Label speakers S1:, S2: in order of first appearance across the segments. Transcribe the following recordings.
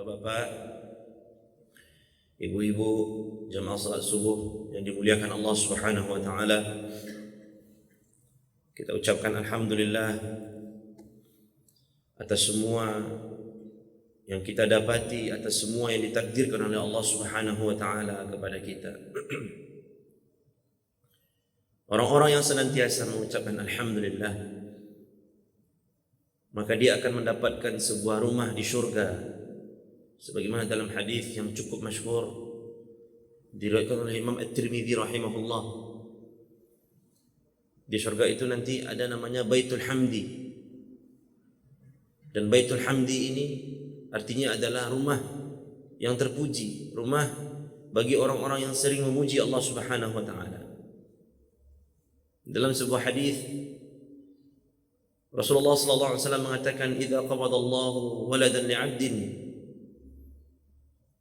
S1: Bapak-bapak, ibu-ibu, jamaah salat subuh yang dimuliakan Allah Subhanahu wa taala. Kita ucapkan alhamdulillah atas semua yang kita dapati, atas semua yang ditakdirkan oleh Allah Subhanahu wa taala kepada kita. Orang-orang yang senantiasa mengucapkan alhamdulillah, maka dia akan mendapatkan sebuah rumah di syurga. Sebagaimana dalam hadis yang cukup masyhur diriwayatkan oleh Imam At-Tirmidzi rahimahullah, di syurga itu nanti ada namanya Baitul Hamdi. Dan Baitul Hamdi ini artinya adalah rumah yang terpuji, rumah bagi orang-orang yang sering memuji Allah Subhanahu wa taala. Dalam sebuah hadis Rasulullah sallallahu alaihi wasallam mengatakan, "Idza qabadallahu waladan li'abdin,"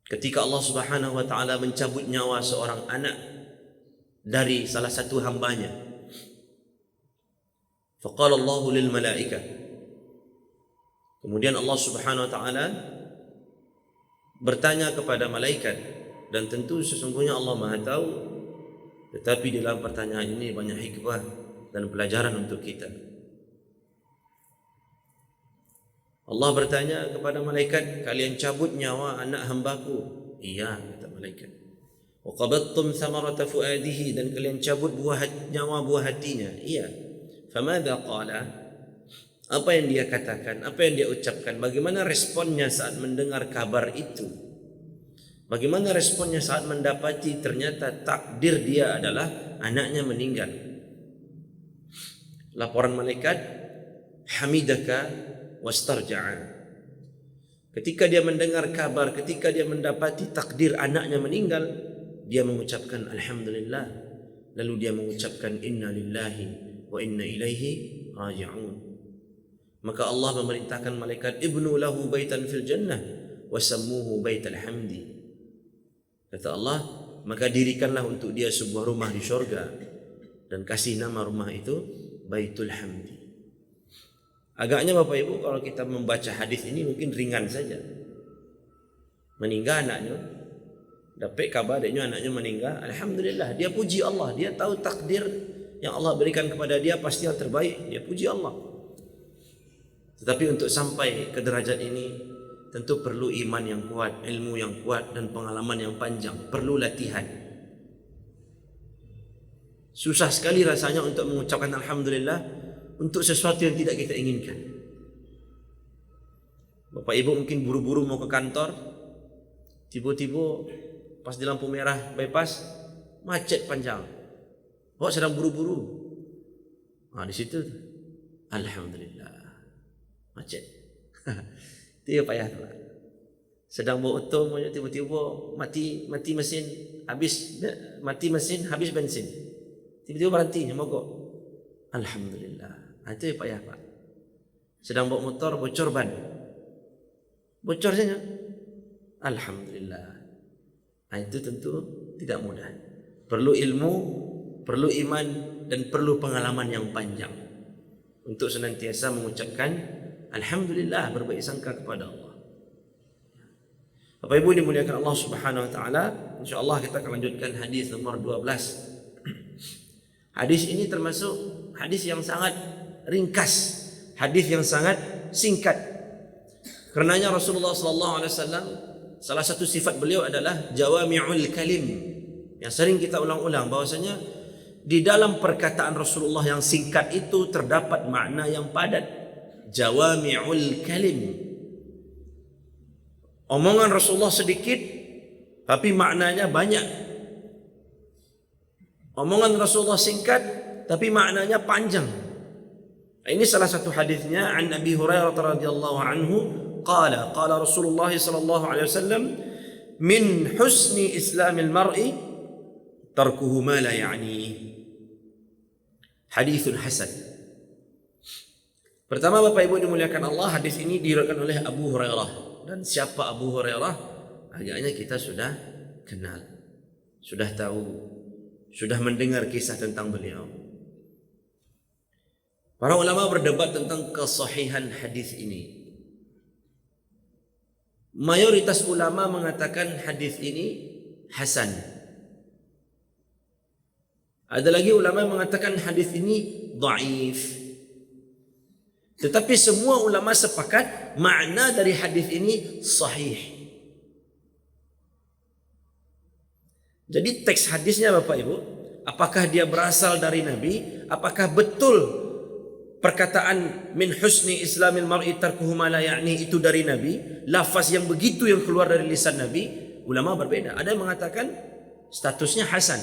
S1: ketika Allah Subhanahu wa taala mencabut nyawa seorang anak dari salah satu hambanya, faqala Allahu lil malaikah, kemudian Allah Subhanahu wa taala bertanya kepada malaikat, dan tentu sesungguhnya Allah Maha tahu, tetapi dalam pertanyaan ini banyak hikmah dan pelajaran untuk kita. Allah bertanya kepada malaikat, "Kalian cabut nyawa anak hambaku?" "Iya," kata malaikat. "Wa qabattum thamarata fuadihi," dan kalian cabut nyawa buah hatinya? "Iya." "Famadza qala?" Apa yang dia katakan? Apa yang dia ucapkan? Bagaimana responnya saat mendengar kabar itu? Bagaimana responnya saat mendapati ternyata takdir dia adalah anaknya meninggal? Laporan malaikat, "Hamidaka wastarja'a." Ketika dia mendengar kabar, ketika dia mendapati takdir anaknya meninggal, dia mengucapkan alhamdulillah, lalu dia mengucapkan inna lillahi wa inna ilaihi raji'un. Maka Allah memerintahkan malaikat, "Ibnu lahu baitan fil jannah wa sammuhu baital hamdi." Kata Allah, maka dirikanlah untuk dia sebuah rumah di syurga dan kasih nama rumah itu Baitul Hamdi. Agaknya Bapak Ibu, kalau kita membaca hadis ini mungkin ringan saja. Meninggal anaknya, dapat kabar adanya anaknya meninggal, alhamdulillah, dia puji Allah, dia tahu takdir yang Allah berikan kepada dia pasti yang terbaik, dia puji Allah. Tetapi untuk sampai ke derajat ini tentu perlu iman yang kuat, ilmu yang kuat, dan pengalaman yang panjang, perlu latihan. Susah sekali rasanya untuk mengucapkan alhamdulillah untuk sesuatu yang tidak kita inginkan. Bapak Ibu mungkin buru-buru mau ke kantor, tiba-tiba pas di lampu merah bypass macet panjang. Bapak sedang buru-buru. Di situ alhamdulillah macet. Itu ya payah tu. Sedang bawa auto, tiba-tiba mati mesin, mati mesin, habis bensin. Tiba-tiba berhenti, mogok. Alhamdulillah. Itu ya payah Pak. Sedang bawa motor, bocor ban. Bocor saja. Alhamdulillah. Itu tentu tidak mudah. Perlu ilmu, perlu iman, dan perlu pengalaman yang panjang untuk senantiasa mengucapkan alhamdulillah, berbaik sangka kepada Allah. Bapak Ibu dimuliakan Allah Subhanahu wa taala, insyaallah kita akan lanjutkan hadis nomor 12. Hadis ini termasuk hadis yang sangat ringkas, hadis yang sangat singkat. Karenanya Rasulullah sallallahu alaihi wasallam, salah satu sifat beliau adalah jawami'ul kalim. Yang sering kita ulang-ulang bahwasanya di dalam perkataan Rasulullah yang singkat itu terdapat makna yang padat. Jawami'ul kalim. Omongan Rasulullah sedikit tapi maknanya banyak. Omongan Rasulullah singkat tapi maknanya panjang. Ini salah satu hadisnya, an Abi Hurairah radhiyallahu anhu qala Rasulullah sallallahu alaihi wasallam, min husni islamil mar'i tarkuhu ma la ya'ni. Hadithun hasan. Pertama Bapak Ibu dimuliakan Allah, hadis ini diriwayatkan oleh Abu Hurairah. Dan siapa Abu Hurairah? Agaknya kita sudah kenal, sudah tahu, sudah mendengar kisah tentang beliau. Para ulama berdebat tentang kesahihan hadis ini. mayoritas ulama mengatakan hadis ini hasan. Ada lagi ulama yang mengatakan hadis ini dhaif. Tetapi semua ulama sepakat makna dari hadis ini sahih. Jadi teks hadisnya Bapak Ibu, apakah dia berasal dari Nabi? Apakah betul perkataan min husni islamil mar'i tarkuhu ma la ya'ni itu dari Nabi? Lafaz yang begitu yang keluar dari lisan Nabi? Ulama berbeda. Ada yang mengatakan statusnya hasan.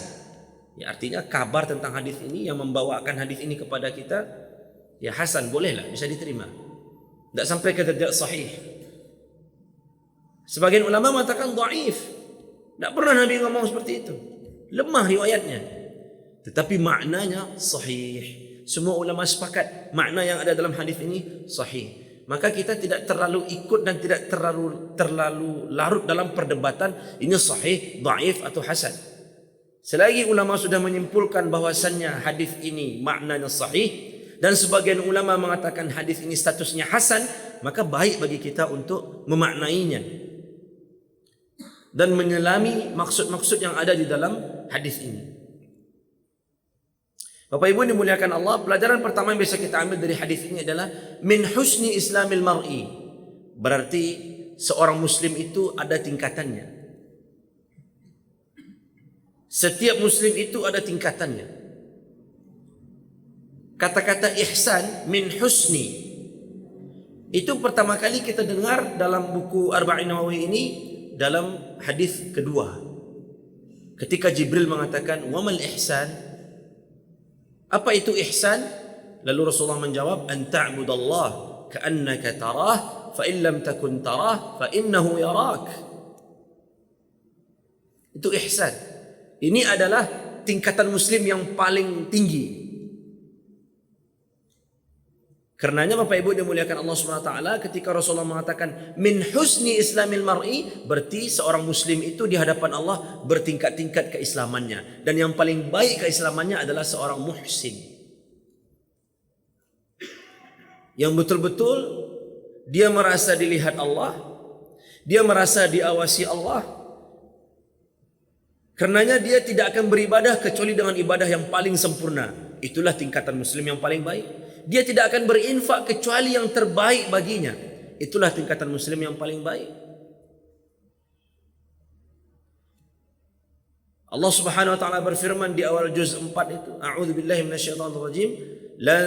S1: Ya, artinya kabar tentang hadis ini yang membawakan hadis ini kepada kita, ya hasan, bolehlah, bisa diterima. Tidak sampai ke tidak sahih. Sebagian ulama mengatakan dhaif. Tidak pernah Nabi ngomong seperti itu. Lemah riwayatnya. Tetapi maknanya sahih. Semua ulama sepakat makna yang ada dalam hadis ini sahih. Maka kita tidak terlalu ikut dan tidak terlalu larut dalam perdebatan ini sahih, dhaif atau hasan. Selagi ulama sudah menyimpulkan bahwasannya hadis ini maknanya sahih dan sebagian ulama mengatakan hadis ini statusnya hasan, maka baik bagi kita untuk memaknainya dan menyelami maksud-maksud yang ada di dalam hadis ini. Bapak Ibu dimuliakan Allah, pelajaran pertama yang bisa kita ambil dari hadis ini adalah min husni islamil mar'i. Berarti seorang muslim itu ada tingkatannya. Setiap muslim itu ada tingkatannya. Kata-kata ihsan min husni itu pertama kali kita dengar dalam buku Arba'in Nawawi ini dalam hadis kedua. Ketika Jibril mengatakan wamal ihsan, apa itu ihsan? Lalu Rasulullah menjawab an ta'budallah ka'annaka tarah fa in lam takun tarah fa innahu yarak. Itu ihsan. Ini adalah tingkatan muslim yang paling tinggi. Karenanya Bapak Ibu dimuliakan Allah Subhanahu wa taala, ketika Rasulullah mengatakan min husni islamil mar'i, berarti seorang muslim itu di hadapan Allah bertingkat-tingkat keislamannya, dan yang paling baik keislamannya adalah seorang muhsin. Yang betul-betul dia merasa dilihat Allah, dia merasa diawasi Allah. Karenanya dia tidak akan beribadah kecuali dengan ibadah yang paling sempurna. Itulah tingkatan muslim yang paling baik. Dia tidak akan berinfak kecuali yang terbaik baginya. Itulah tingkatan muslim yang paling baik. Allah Subhanahu wa taala berfirman di awal juz 4 itu, a'udzubillahi minasyaitonir rajim, lan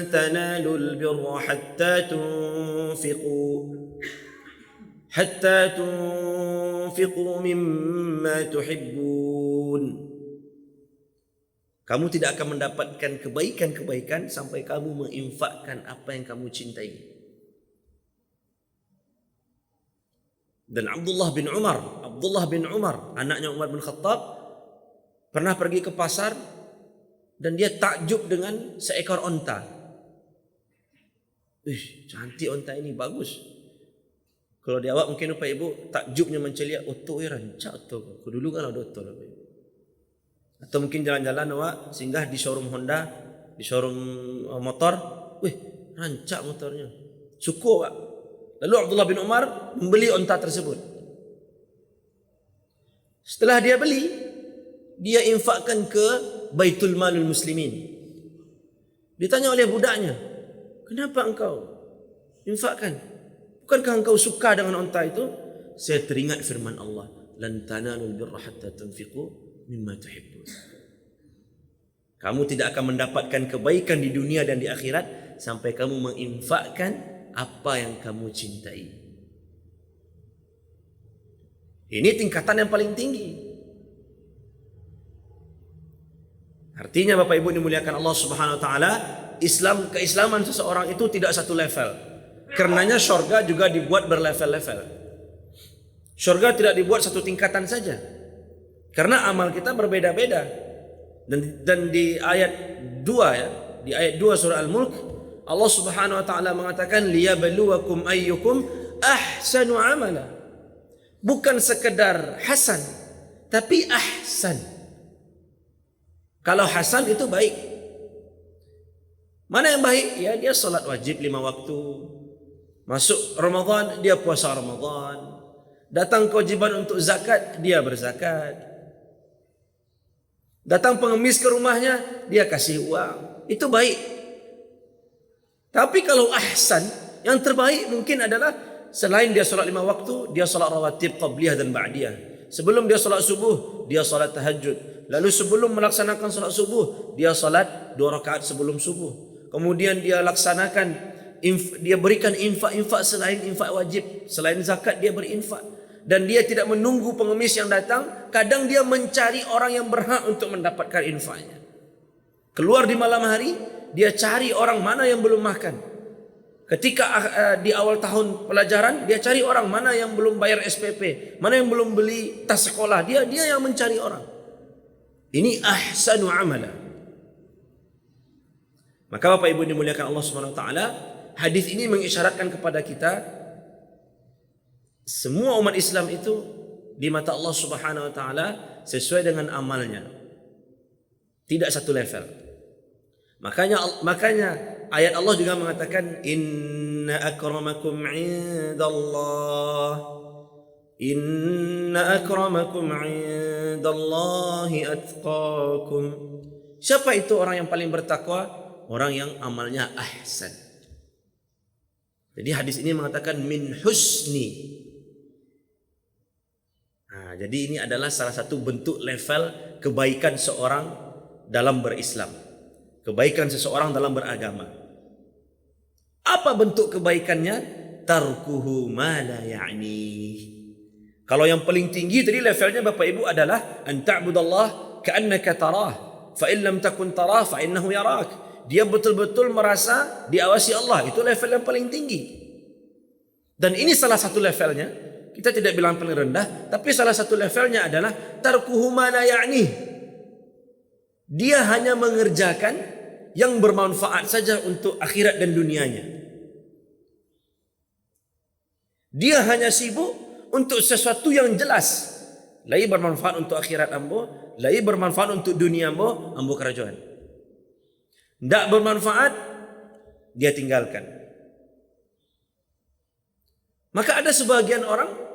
S1: tanalul birra hatta tunfiqu mimma tuhibbun. Kamu tidak akan mendapatkan kebaikan-kebaikan sampai kamu menginfakkan apa yang kamu cintai. Dan Abdullah bin Umar, anaknya Umar bin Khattab, pernah pergi ke pasar dan dia takjub dengan seekor onta. Cantik onta ini, bagus. Kalau di awak mungkin Bapak Ibu takjubnya menceliak, oto rancak oto. Aku dulu kan ada oto lah. Atau mungkin jalan-jalan awak singgah di showroom Honda, di showroom motor, rancak motornya. Suku awak. Lalu Abdullah bin Umar membeli onta tersebut. Setelah dia beli, dia infakkan ke Baitul Malul Muslimin. Ditanya oleh budaknya, kenapa engkau infakkan? Bukankah engkau suka dengan onta itu? Saya teringat firman Allah, lan tanalul birra hatta tunfiqu mimma tuhibbun. Kamu tidak akan mendapatkan kebaikan di dunia dan di akhirat sampai kamu menginfakkan apa yang kamu cintai. Ini tingkatan yang paling tinggi. Artinya Bapak Ibu dimuliakan Allah Subhanahu wa taala, keislaman seseorang itu tidak satu level. Karenanya syurga juga dibuat berlevel-level. Syurga tidak dibuat satu tingkatan saja. Karena amal kita berbeda-beda. Dan di ayat 2 ya, di ayat 2 surah Al-Mulk, Allah Subhanahu wa taala mengatakan liyabluwakum ayyukum ahsanu amala. Bukan sekedar hasan, tapi ahsan. Kalau hasan itu baik. Mana yang baik? Ya dia salat wajib 5 waktu. Masuk Ramadan, dia puasa Ramadan. Datang kewajiban untuk zakat, dia berzakat. Datang pengemis ke rumahnya, dia kasih uang. Itu baik. Tapi kalau ahsan, yang terbaik mungkin adalah selain dia solat 5 waktu, dia solat rawatib qabliyah dan ba'diyah. Sebelum dia solat subuh, dia solat tahajud. Lalu sebelum melaksanakan solat subuh, dia solat 2 rakaat sebelum subuh. Kemudian dia laksanakan, dia berikan infak-infak selain infak wajib. Selain zakat, dia berinfak. Dan dia tidak menunggu pengemis yang datang. Kadang dia mencari orang yang berhak untuk mendapatkan infaknya. Keluar di malam hari, dia cari orang mana yang belum makan. Ketika di awal tahun pelajaran, dia cari orang mana yang belum bayar SPP, mana yang belum beli tas sekolah. Dia yang mencari orang. Ini ahsanu amala. Maka Bapak Ibu dimuliakan Allah Subhanahu wa taala, hadis ini mengisyaratkan kepada kita semua umat Islam itu di mata Allah Subhanahu wa taala sesuai dengan amalnya. Tidak satu level. Makanya ayat Allah juga mengatakan inna akramakum indallahi atqakum. Siapa itu orang yang paling bertakwa? Orang yang amalnya ahsan. Jadi hadis ini mengatakan min husni. Jadi ini adalah salah satu bentuk level kebaikan seorang dalam berislam. Kebaikan seseorang dalam beragama. Apa bentuk kebaikannya? Tarkuhu ma la ya'ni. Kalau yang paling tinggi tadi levelnya Bapak Ibu adalah an ta'budallah ka'annaka tarah, fa in lam takun tarah fa innahu yarak. Dia betul-betul merasa diawasi Allah. Itu level yang paling tinggi. Dan ini salah satu levelnya. Kita tidak bilang paling rendah, tapi salah satu levelnya adalah tarkuhu ma la ya'ni. Dia hanya mengerjakan yang bermanfaat saja untuk akhirat dan dunianya. Dia hanya sibuk untuk sesuatu yang jelas. Lai bermanfaat untuk akhirat ambo, lai bermanfaat untuk dunia ambo kerajaan. Tidak bermanfaat, dia tinggalkan. Maka ada sebagian orang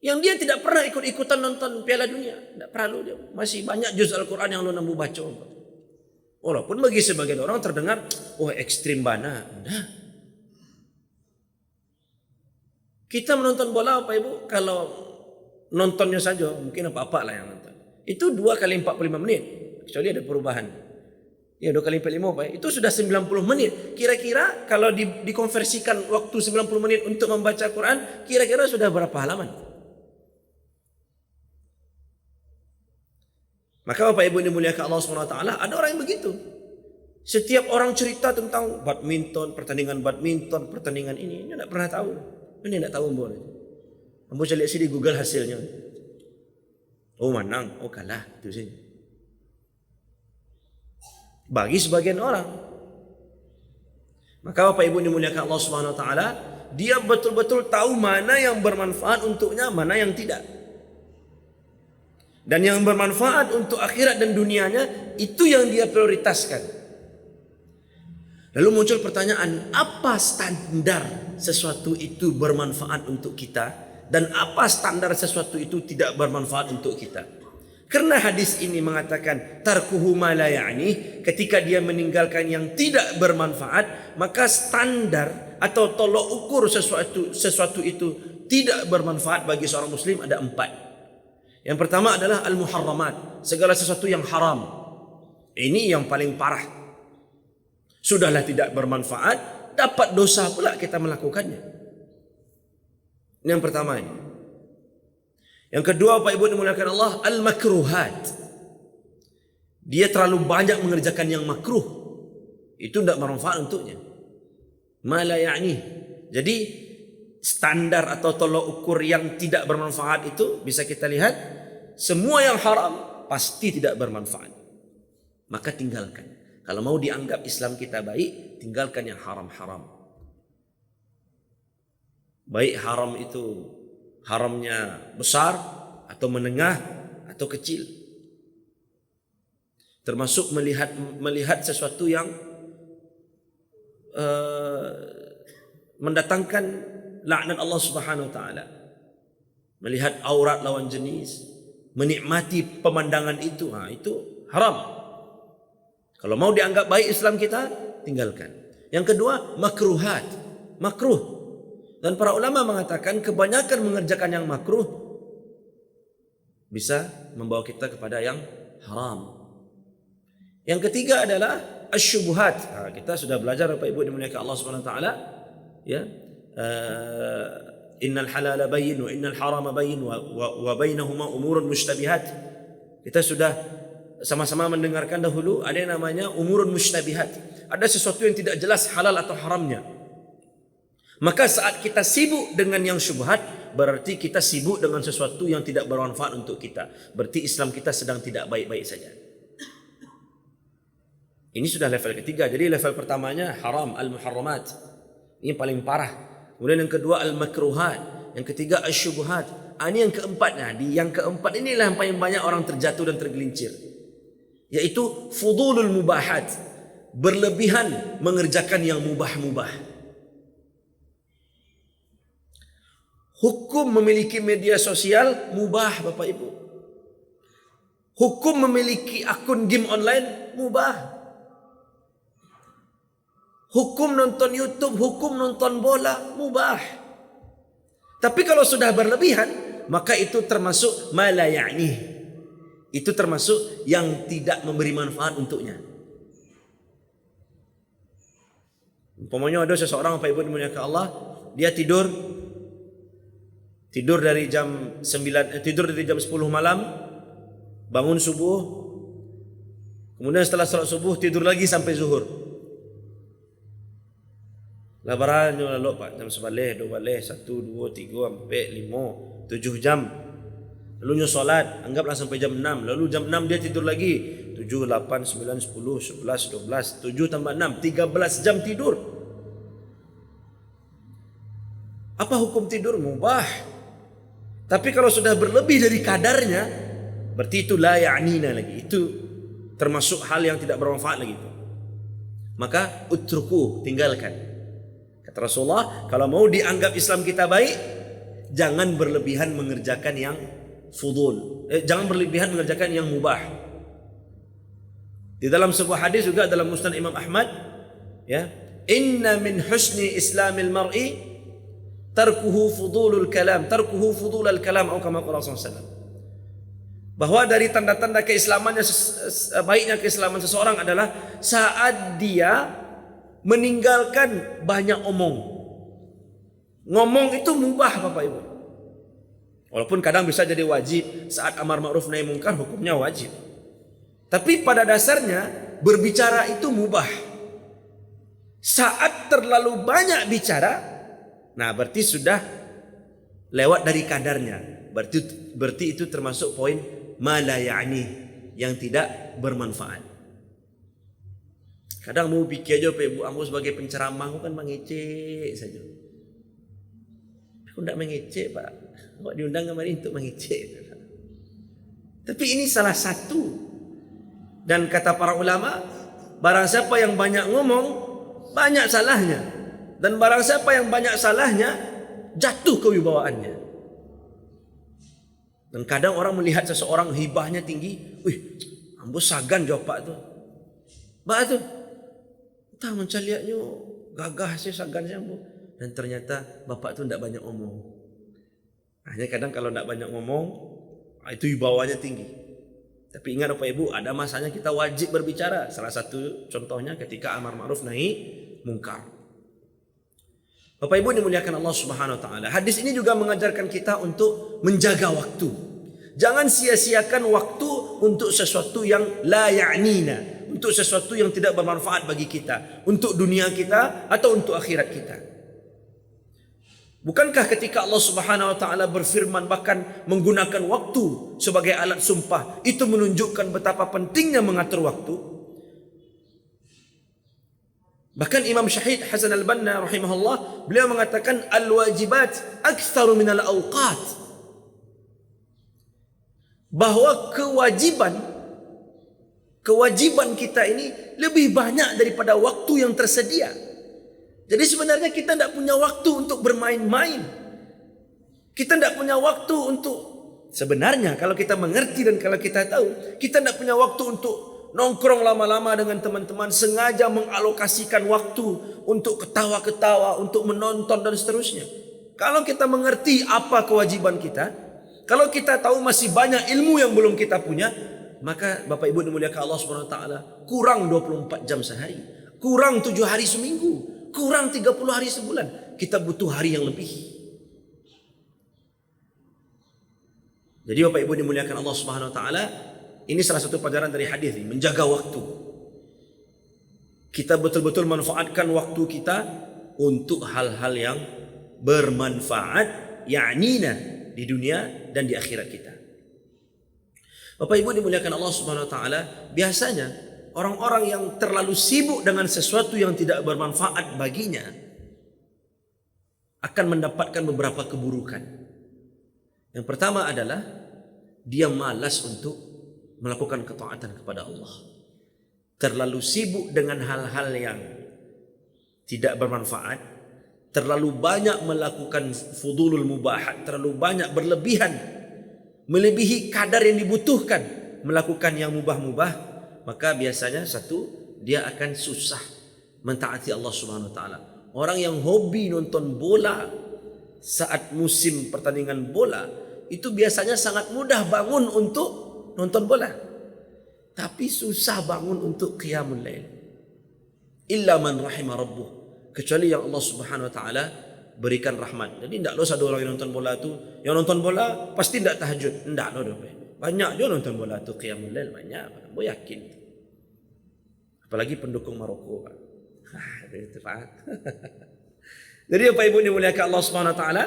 S1: yang dia tidak pernah ikut-ikutan nonton Piala Dunia. Tidak perlu dia. Masih banyak juz Al-Quran yang lu nambu baca. Walaupun bagi sebagian orang terdengar, ekstrim bana. Nah. Kita menonton bola Bapak Ibu, kalau nontonnya saja, mungkin apa-apa lah yang nonton. Itu 2 kali 45 menit. Kecuali ada perubahan. Ya 2 kali 45 Pak. Itu sudah 90 menit. Kira-kira kalau dikonversikan waktu 90 menit untuk membaca Quran, kira-kira sudah berapa halaman? Maka Bapak Ibu dimuliakan Allah Subhanahu wa taala, ada orang yang begitu. Setiap orang cerita tentang badminton, pertandingan ini tidak pernah tahu. Ini tidak tahu mbok. Ambo cari di Google hasilnya. Oh menang, oh kalah, itu sih. Bagi sebagian orang. Maka Bapak Ibu dimuliakan Allah Subhanahu wa taala, dia betul-betul tahu mana yang bermanfaat untuknya, mana yang tidak. Dan yang bermanfaat untuk akhirat dan dunianya, itu yang dia prioritaskan. Lalu muncul pertanyaan, apa standar sesuatu itu bermanfaat untuk kita? Dan apa standar sesuatu itu tidak bermanfaat untuk kita? Karena hadis ini mengatakan, tarkuhu ma la ya'ni, ketika dia meninggalkan yang tidak bermanfaat, maka standar atau tolok ukur sesuatu itu tidak bermanfaat bagi seorang muslim ada 4. Yang pertama adalah al-muharramat, segala sesuatu yang haram. Ini yang paling parah. Sudahlah tidak bermanfaat, dapat dosa pula kita melakukannya. Ini yang pertama ini. Yang kedua Pak Ibu dimuliakan Allah, al-makruhat. Dia terlalu banyak mengerjakan yang makruh. Itu tidak bermanfaat untuknya. Ma la ya'ni. Jadi standar atau tolok ukur yang tidak bermanfaat itu bisa kita lihat, semua yang haram pasti tidak bermanfaat. Maka tinggalkan. Kalau mau dianggap Islam kita baik, tinggalkan yang haram-haram. Baik haram itu haramnya besar atau menengah atau kecil. Termasuk melihat sesuatu yang mendatangkan laknat Allah Subhanahu wa taala. Melihat aurat lawan jenis, menikmati pemandangan itu, itu haram. Kalau mau dianggap baik Islam kita, tinggalkan. Yang kedua, makruhat. Makruh. Dan para ulama mengatakan kebanyakan mengerjakan yang makruh bisa membawa kita kepada yang haram. Yang ketiga adalah asyubuhat. Kita sudah belajar Bapak Ibu dimuliakan Allah Subhanahu wa taala, ya. Innal halala bayyin wa innal harama bayyin wa bainahuma umurun mushtabihat. Kita sudah sama-sama mendengarkan dahulu ada yang namanya umurun mushtabihat. Ada sesuatu yang tidak jelas halal atau haramnya. Maka saat kita sibuk dengan yang syubhat, berarti kita sibuk dengan sesuatu yang tidak bermanfaat untuk kita. Berarti Islam kita sedang tidak baik-baik saja. Ini sudah level ketiga. Jadi level pertamanya haram, al-muharramat. Ini paling parah. Kemudian yang kedua al-makruhat. Yang ketiga asyubuhat. Ini yang keempat. Di yang keempat inilah yang paling banyak orang terjatuh dan tergelincir. Yaitu fudulul mubahat. Berlebihan mengerjakan yang mubah-mubah. Hukum memiliki media sosial mubah Bapak Ibu. Hukum memiliki akun game online mubah. Hukum nonton YouTube, hukum nonton bola mubah. Tapi kalau sudah berlebihan, maka itu termasuk ma la ya'ni. Itu termasuk yang tidak memberi manfaat untuknya. Umpamanya ada seseorang Bapak Ibu dimuliakan Allah, dia tidur dari jam 9, tidur dari jam 10 malam, bangun subuh, kemudian setelah salat subuh tidur lagi sampai zuhur. Labaran lalu Pak, jam 11, 12, 1, 2, 3, 4, 5, 7 jam. Lalu nyo solat, anggaplah sampai jam 6. Lalu jam 6 dia tidur lagi. 7, 8, 9, 10, 11, 12, 7 tambah 6, 13 jam tidur. Apa hukum tidur? Mubah. Tapi kalau sudah berlebih dari kadarnya, berarti itu la ya'nina lagi. Itu termasuk hal yang tidak bermanfaat lagi. Maka utruku, tinggalkan. Kata Rasulullah, kalau mau dianggap Islam kita baik, jangan berlebihan mengerjakan yang fudul. Jangan berlebihan mengerjakan yang mubah. Di dalam sebuah hadis juga dalam Musnad Imam Ahmad, ya, inna min husni islamil mar'i tarkuhu fudulul kalam, tarkuhu fudulal kalam, atau kama qala sallallahu. Bahwa dari tanda-tanda keislamannya, baiknya keislaman seseorang adalah saat dia meninggalkan banyak omong. Ngomong itu mubah Bapak Ibu. Walaupun kadang bisa jadi wajib. Saat amar ma'ruf nahi mungkar hukumnya wajib. Tapi pada dasarnya berbicara itu mubah. Saat terlalu banyak bicara, nah berarti sudah lewat dari kadarnya. Berarti itu termasuk poin ma la ya'ni, yang tidak bermanfaat. Kadang mau pikir aja Pak Ibu, aku sebagai penceramah aku kan mengecek saja. Aku tidak mengecek Pak. Awak diundang kemarin untuk mengecek. Tapi ini salah satu. Dan kata para ulama, barang siapa yang banyak ngomong, banyak salahnya. Dan barang siapa yang banyak salahnya, jatuh kewibawaannya. Dan kadang orang melihat seseorang hibahnya tinggi, wih, ambo sagan jawab Pak tu. Pak tu, tak mencaliaknya gagah saya sagan saya ambo. Dan ternyata bapak tu tidak banyak ngomong. Hanya kadang kalau tidak banyak ngomong, itu wibawanya tinggi. Tapi ingat Bapak Ibu, ada masanya kita wajib berbicara. Salah satu contohnya ketika amar ma'ruf nahi mungkar. Bapak Ibu dimuliakan Allah Subhanahu wa taala. Hadis ini juga mengajarkan kita untuk menjaga waktu. Jangan sia-siakan waktu untuk sesuatu yang la ya'nina, untuk sesuatu yang tidak bermanfaat bagi kita, untuk dunia kita atau untuk akhirat kita. Bukankah ketika Allah Subhanahu wa taala berfirman bahkan menggunakan waktu sebagai alat sumpah, itu menunjukkan betapa pentingnya mengatur waktu? Bahkan Imam Syahid Hasan al-Banna rahimahullah, beliau mengatakan al-wajibat aktsaru minal awqat. Bahwa kewajiban kita ini lebih banyak daripada waktu yang tersedia. Jadi sebenarnya kita tidak punya waktu untuk bermain-main. Kita tidak punya waktu untuk, sebenarnya kalau kita mengerti dan kalau kita tahu, kita tidak punya waktu untuk nongkrong lama-lama dengan teman-teman, sengaja mengalokasikan waktu untuk ketawa-ketawa, untuk menonton dan seterusnya. Kalau kita mengerti apa kewajiban kita, kalau kita tahu masih banyak ilmu yang belum kita punya, maka Bapak Ibu dimuliakan Allah Subhanahu wa taala, kurang 24 jam sehari, kurang 7 hari seminggu, kurang 30 hari sebulan. Kita butuh hari yang lebih. Jadi Bapak Ibu dimuliakan Allah Subhanahu wa taala, ini salah satu pelajaran dari hadis ini, menjaga waktu. Kita betul-betul manfaatkan waktu kita untuk hal-hal yang bermanfaat, ya'nina, di dunia dan di akhirat kita. Bapak Ibu dimuliakan Allah Subhanahu wa taala, biasanya orang-orang yang terlalu sibuk dengan sesuatu yang tidak bermanfaat baginya akan mendapatkan beberapa keburukan. Yang pertama adalah dia malas untuk melakukan ketaatan kepada Allah. Terlalu sibuk dengan hal-hal yang tidak bermanfaat, terlalu banyak melakukan fudulul mubahat, terlalu banyak berlebihan, melebihi kadar yang dibutuhkan melakukan yang mubah-mubah, maka biasanya satu, dia akan susah mentaati Allah Subhanahu wa taala. Orang yang hobi nonton bola saat musim pertandingan bola, itu biasanya sangat mudah bangun untuk nonton bola, tapi susah bangun untuk qiyamul lail. Illa man rahimah rabbuh, kecuali yang Allah Subhanahu wa taala berikan rahmat. Jadi tidak usah ada orang yang nonton bola tu, yang nonton bola pasti tidak tahajud. Tidak ada. Banyak je nonton bola tu qiyamul lail, banyak. Aku yakin. Apalagi pendukung Maroko. Itu faham. Jadi Bapak Ibu dimuliakan Allah Subhanahu wa taala,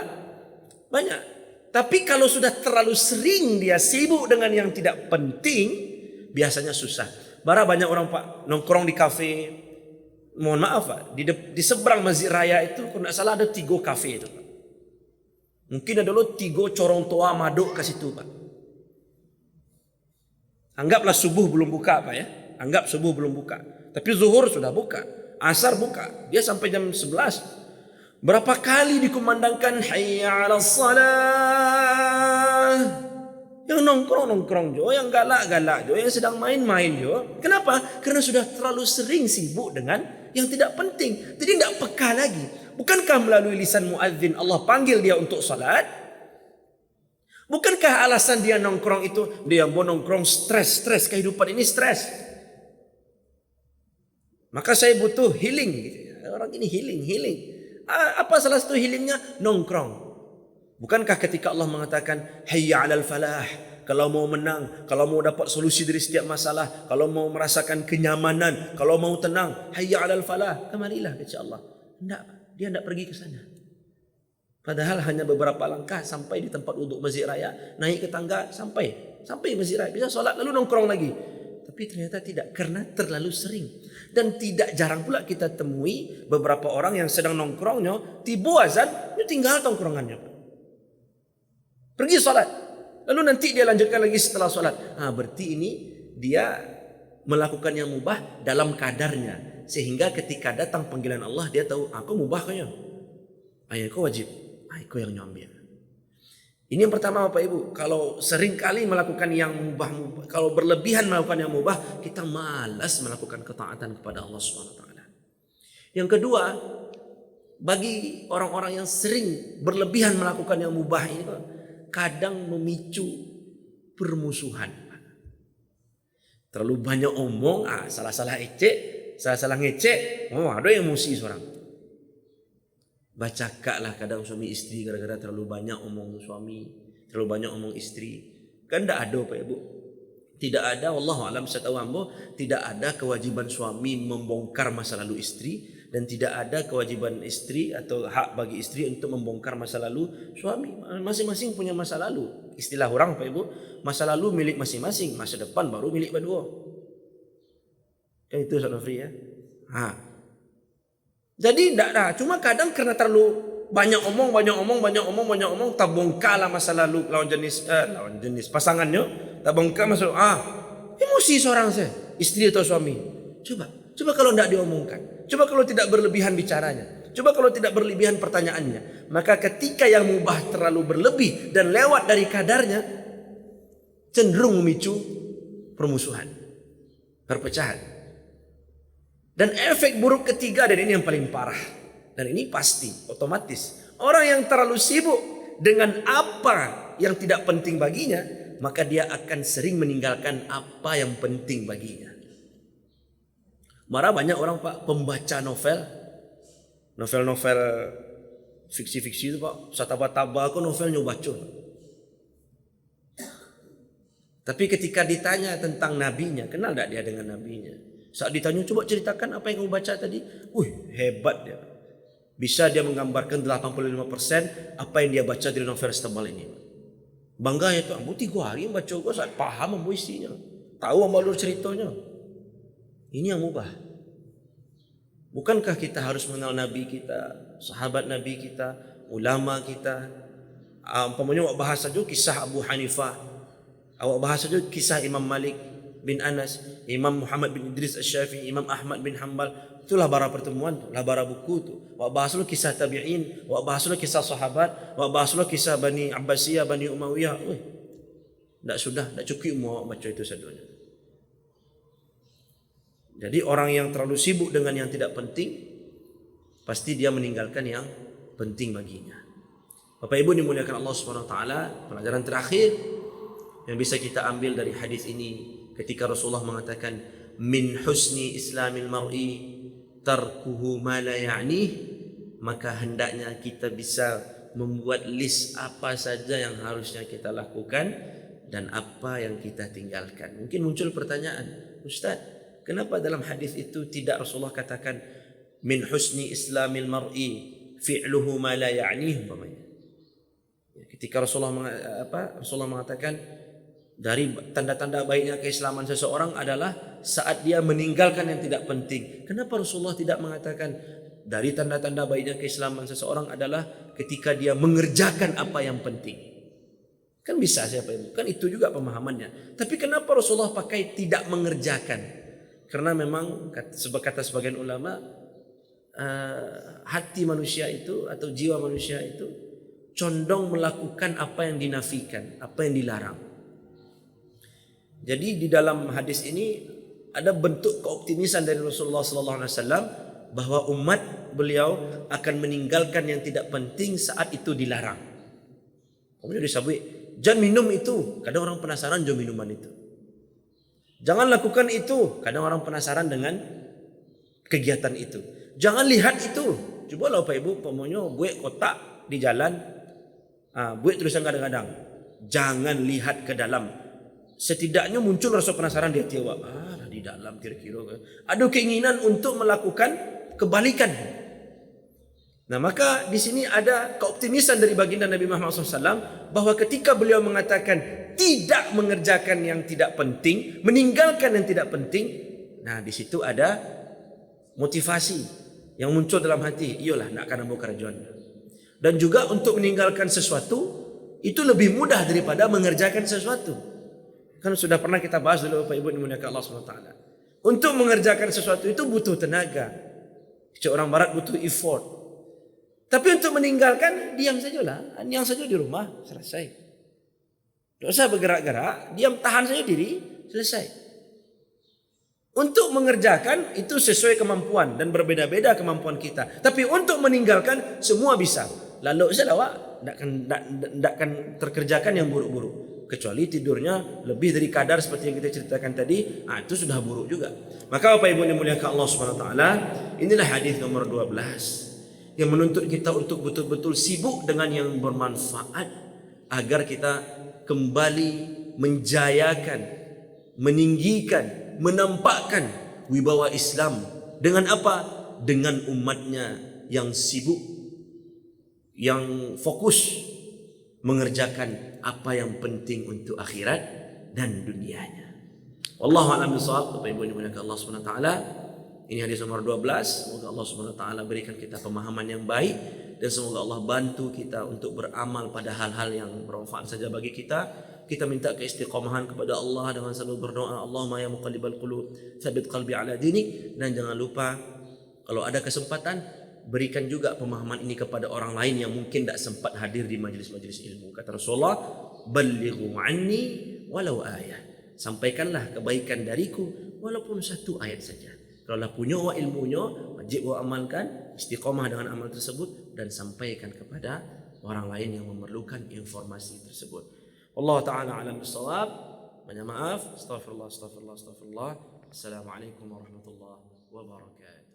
S1: banyak. Tapi kalau sudah terlalu sering dia sibuk dengan yang tidak penting, biasanya susah. Bara banyak orang Pak nongkrong di kafe. Mohon maaf Pak, di seberang Masjid Raya itu kalau tidak salah ada 3 kafe itu Pak. Mungkin ada dulu 3 corong tua maduk ke situ Pak. Anggaplah subuh belum buka Pak ya. Anggap subuh belum buka. Tapi zuhur sudah buka. Asar buka. Dia sampai jam 11. Berapa kali dikumandangkan hayya 'alas salah. Yang nongkrong-nongkrong jo, yang galak-galak jo, yang sedang main-main jo. Kenapa? Karena sudah terlalu sering sibuk dengan yang tidak penting. Jadi tidak peka lagi. Bukankah melalui lisan muadzin Allah panggil dia untuk salat? Bukankah alasan dia nongkrong itu, dia mau nongkrong stres, kehidupan ini stres. Maka saya butuh healing. Orang ini healing. Apa salah satu healingnya? Nongkrong. Bukankah ketika Allah mengatakan hayya 'alal falah, kalau mau menang, kalau mau dapat solusi dari setiap masalah, kalau mau merasakan kenyamanan, kalau mau tenang, hayya 'alal falah, kemarilah kepada Allah. Tidak, dia tidak pergi ke sana. Padahal hanya beberapa langkah sampai di tempat wuduk Masjid Raya, naik ke tangga sampai Masjid Raya, bisa solat lalu nongkrong lagi. Tapi ternyata tidak, karena terlalu sering. Dan tidak jarang pula kita temui beberapa orang yang sedang nongkrongnya, tiba azan, dia tinggal nongkrongannya. Pergi solat. Lalu nanti dia lanjutkan lagi setelah solat. Berarti ini dia melakukan yang mubah dalam kadarnya. Sehingga ketika datang panggilan Allah, dia tahu, aku mubah kayaknya. Aku wajib. Aku yang nyambil. Ini yang pertama Bapak Ibu. Kalau sering kali melakukan yang mubah, kalau berlebihan melakukan yang mubah, kita malas melakukan ketaatan kepada Allah SWT. Yang kedua, bagi orang-orang yang sering berlebihan melakukan yang mubah ini, kadang memicu permusuhan. Terlalu banyak omong, salah-salah ecek, salah-salah ngecek, ada yang emosi seorang. Bacakaklah kadang suami istri gara-gara terlalu banyak omong suami, terlalu banyak omong istri. Kan tidak ada Pak Ibu. Tidak ada, wallahu alam, saya tahu ambo, tidak ada kewajiban suami membongkar masa lalu istri, dan tidak ada kewajiban istri atau hak bagi istri untuk membongkar masa lalu suami. Masing-masing punya masa lalu. Istilah orang Pak Ibu, masa lalu milik masing-masing, masa depan baru milik berdua. Kan itu Ustaz Nofri ya. Jadi tidak ada, cuma kadang karena terlalu banyak omong, tak bongkarlah masa lalu lawan jenis pasangannya, tak bongkar masuk emosi seorang istri atau suami. Coba kalau tidak diomongkan, coba kalau tidak berlebihan bicaranya. Coba kalau tidak berlebihan pertanyaannya. Maka ketika yang mubah terlalu berlebih dan lewat dari kadarnya, cenderung memicu permusuhan, perpecahan. Dan efek buruk ketiga, dan ini yang paling parah, dan ini pasti, otomatis, orang yang terlalu sibuk dengan apa yang tidak penting baginya, maka dia akan sering meninggalkan apa yang penting baginya. Marah banyak orang Pak pembaca novel-novel fiksi-fiksi itu Pak, sataba-taba aku novelnya baca. Tapi ketika ditanya tentang nabinya, kenal tak dia dengan nabinya? Saat ditanya, coba ceritakan apa yang kamu baca tadi. Hebat dia. Bisa dia menggambarkan 85% apa yang dia baca dari novel setebal ini. Bangga ya tuh, ambo 3 hari baca gua saat paham ambo isinya. Tahu ambo alur ceritanya. Ini yang mubah. Bukankah kita harus mengenal nabi kita, sahabat nabi kita, ulama kita? Umpamanya awak bahas saja kisah Abu Hanifah, awak bahas saja kisah Imam Malik bin Anas, Imam Muhammad bin Idris Asy-Syafi'i, Imam Ahmad bin Hanbal. Itulah bara pertemuan tu, lah bara buku tu. Awak bahas dulu kisah tabi'in, awak bahas dulu kisah sahabat, awak bahas dulu kisah Bani Abbasiyah, Bani Umayyah. Tak sudah, tak cukup awak baca itu sadunya. Jadi orang yang terlalu sibuk dengan yang tidak penting, pasti dia meninggalkan yang penting baginya. Bapak Ibu dimuliakan Allah Subhanahu wa taala, pelajaran terakhir yang bisa kita ambil dari hadis ini ketika Rasulullah mengatakan min husni islamil mar'i tarkuhu ma la ya'nih, maka hendaknya kita bisa membuat list apa saja yang harusnya kita lakukan dan apa yang kita tinggalkan. Mungkin muncul pertanyaan, Ustaz, kenapa dalam hadis itu tidak Rasulullah katakan min husni islamil mar'i fi'luhu ma la ya'nih umpamanya. Ketika Rasulullah mengatakan dari tanda-tanda baiknya keislaman seseorang adalah saat dia meninggalkan yang tidak penting. Kenapa Rasulullah tidak mengatakan dari tanda-tanda baiknya keislaman seseorang adalah ketika dia mengerjakan apa yang penting? Kan bisa siapa itu? Kan itu juga pemahamannya. Tapi kenapa Rasulullah pakai tidak mengerjakan? Karena memang kata sebagian ulama, hati manusia itu atau jiwa manusia itu condong melakukan apa yang dinafikan, apa yang dilarang. Jadi di dalam hadis ini ada bentuk keoptimisan dari Rasulullah sallallahu alaihi wasallam bahwa umat beliau akan meninggalkan yang tidak penting saat itu dilarang. Kemudian disebut, jangan minum itu. Kadang orang penasaran jangan minuman itu. Jangan lakukan itu. Kadang orang penasaran dengan kegiatan itu. Jangan lihat itu. Coba lah Bapak Ibu, pokoknya buat kotak di jalan, buat tulisan kadang-kadang, jangan lihat ke dalam. Setidaknya muncul rasa penasaran di hati awak. Di dalam kira-kira ada keinginan untuk melakukan kebalikan. Nah, maka di sini ada keoptimisan dari baginda Nabi Muhammad SAW bahwa ketika beliau mengatakan tidak mengerjakan yang tidak penting, meninggalkan yang tidak penting, nah di situ ada motivasi yang muncul dalam hati. Iyalah, nak akan ambil kerajaan. Dan juga untuk meninggalkan sesuatu itu lebih mudah daripada mengerjakan sesuatu. Kan sudah pernah kita bahas dulu Bapak Ibu dimuliakan Allah SWT. Untuk mengerjakan sesuatu itu butuh tenaga. Orang barat butuh effort. Tapi untuk meninggalkan, diam sajalah. Diam saja di rumah, selesai. Tidak usah bergerak-gerak, diam tahan saja diri, selesai. Untuk mengerjakan itu sesuai kemampuan dan berbeda-beda kemampuan kita. Tapi untuk meninggalkan semua bisa. Lalu saja awak tidak akan terkerjakan yang buruk-buruk. Kecuali tidurnya lebih dari kadar seperti yang kita ceritakan tadi, itu sudah buruk juga. Maka Bapak Ibu yang dimuliakan Allah Subhanahu wa taala, inilah hadis nomor 12 yang menuntut kita untuk betul-betul sibuk dengan yang bermanfaat agar kita kembali menjayakan, meninggikan, menampakkan wibawa Islam dengan apa? Dengan umatnya yang sibuk, yang fokus mengerjakan apa yang penting untuk akhirat dan dunianya. Wallahu a'lam bishawab. Bapak Ibu yang dimuliakan Allah Subhanahu wa taala, ini hadis nomor 12. Semoga Allah Subhanahu wa taala berikan kita pemahaman yang baik dan semoga Allah bantu kita untuk beramal pada hal-hal yang bermanfaat saja bagi kita. Kita minta keistiqomahan kepada Allah dengan selalu berdoa, Allahumma ya muqallibal qulub, tsabbit qalbi ala dinik. Dan jangan lupa kalau ada kesempatan berikan juga pemahaman ini kepada orang lain yang mungkin tak sempat hadir di majlis-majlis ilmu. Kata Rasulullah, "Ballighu anni walau ayah." Sampaikanlah kebaikan dariku walaupun satu ayat saja. Kalau lah punya ilmunya, wajib amalkan, istiqamah dengan amal tersebut dan sampaikan kepada orang lain yang memerlukan informasi tersebut. Allah Ta'ala alam bisawab. Banyak maaf. Astaghfirullah. Assalamualaikum warahmatullahi wabarakatuh.